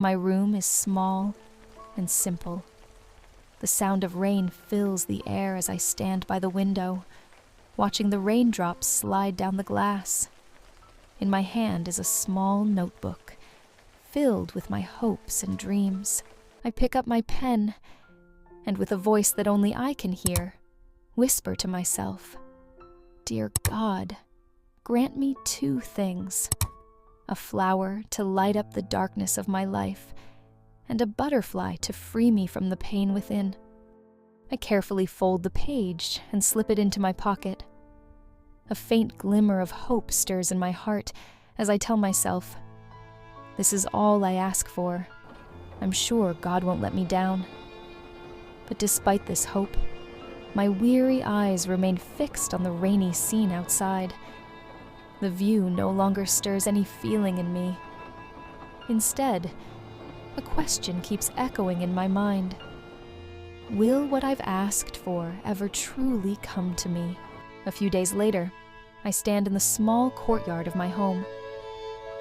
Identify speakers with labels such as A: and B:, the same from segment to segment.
A: My room is small and simple. The sound of rain fills the air as I stand by the window, watching the raindrops slide down the glass. In my hand is a small notebook, filled with my hopes and dreams. I pick up my pen, and with a voice that only I can hear, whisper to myself, "Dear God, grant me two things: a flower to light up the darkness of my life, and a butterfly to free me from the pain within." I carefully fold the page and slip it into my pocket. A faint glimmer of hope stirs in my heart as I tell myself, "This is all I ask for. I'm sure God won't let me down." But despite this hope, my weary eyes remain fixed on the rainy scene outside. The view no longer stirs any feeling in me. Instead, a question keeps echoing in my mind. Will what I've asked for ever truly come to me? A few days later, I stand in the small courtyard of my home.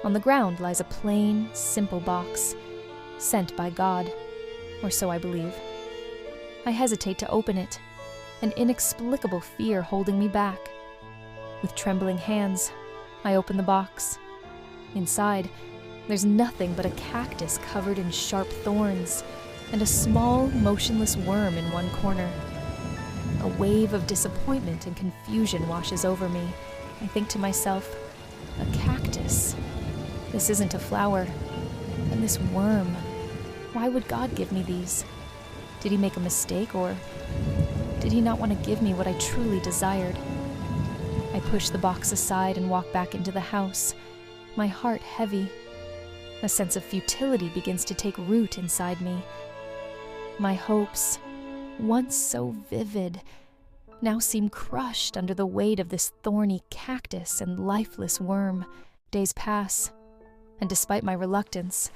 A: On the ground lies a plain, simple box, sent by God, or so I believe. I hesitate to open it, an inexplicable fear holding me back. With trembling hands, I open the box. Inside, there's nothing but a cactus covered in sharp thorns and a small, motionless worm in one corner. A wave of disappointment and confusion washes over me. I think to myself, a cactus? This isn't a flower. And this worm, why would God give me these? Did he make a mistake, or did he not want to give me what I truly desired? I push the box aside and walk back into the house, my heart heavy. A sense of futility begins to take root inside me. My hopes, once so vivid, now seem crushed under the weight of this thorny cactus and lifeless worm. Days pass, and despite my reluctance,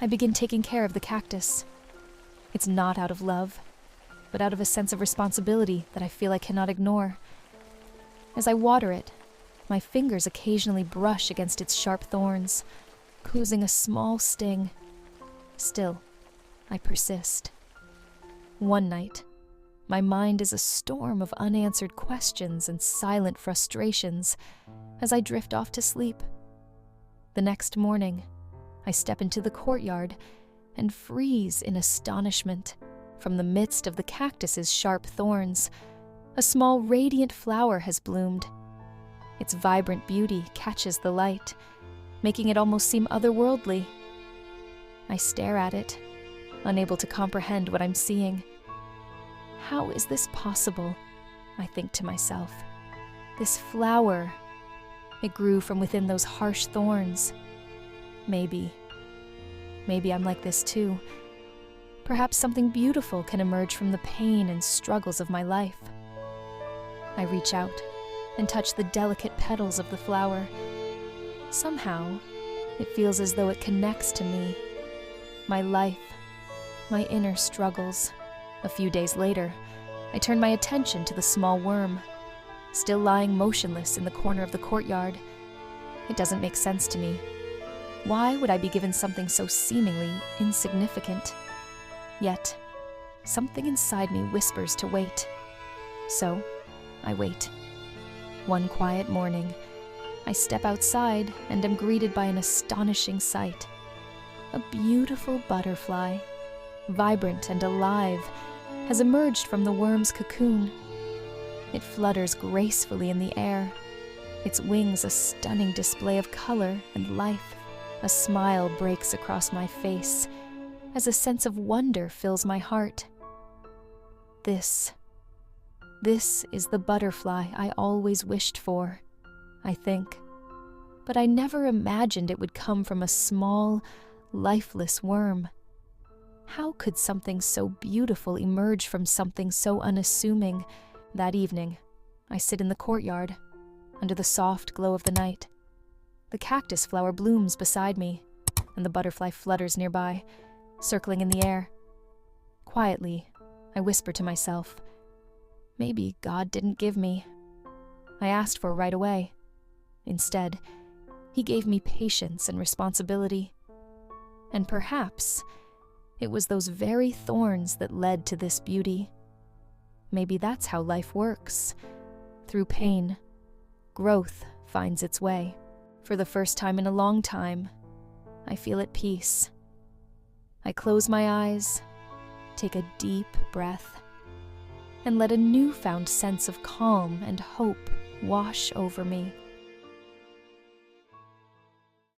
A: I begin taking care of the cactus. It's not out of love, but out of a sense of responsibility that I feel I cannot ignore. As I water it, my fingers occasionally brush against its sharp thorns, causing a small sting. Still, I persist. One night, my mind is a storm of unanswered questions and silent frustrations as I drift off to sleep. The next morning, I step into the courtyard and freeze in astonishment. From the midst of the cactus's sharp thorns, a small radiant flower has bloomed. Its vibrant beauty catches the light, making it almost seem otherworldly. I stare at it, unable to comprehend what I'm seeing. How is this possible? I think to myself. This flower, it grew from within those harsh thorns. Maybe I'm like this too. Perhaps something beautiful can emerge from the pain and struggles of my life. I reach out and touch the delicate petals of the flower. Somehow, it feels as though it connects to me, my life, my inner struggles. A few days later, I turn my attention to the small worm, still lying motionless in the corner of the courtyard. It doesn't make sense to me. Why would I be given something so seemingly insignificant? Yet, something inside me whispers to wait. So, I wait. One quiet morning, I step outside and am greeted by an astonishing sight. A beautiful butterfly, vibrant and alive, has emerged from the worm's cocoon. It flutters gracefully in the air, its wings a stunning display of color and life. A smile breaks across my face as a sense of wonder fills my heart. This is the butterfly I always wished for, I think. But I never imagined it would come from a small, lifeless worm. How could something so beautiful emerge from something so unassuming? That evening, I sit in the courtyard, under the soft glow of the night. The cactus flower blooms beside me, and the butterfly flutters nearby, circling in the air. Quietly, I whisper to myself, maybe God didn't give me. I asked for right away. Instead, he gave me patience and responsibility. And perhaps it was those very thorns that led to this beauty. Maybe that's how life works. Through pain, growth finds its way. For the first time in a long time, I feel at peace. I close my eyes, take a deep breath, and let a newfound sense of calm and hope wash over me.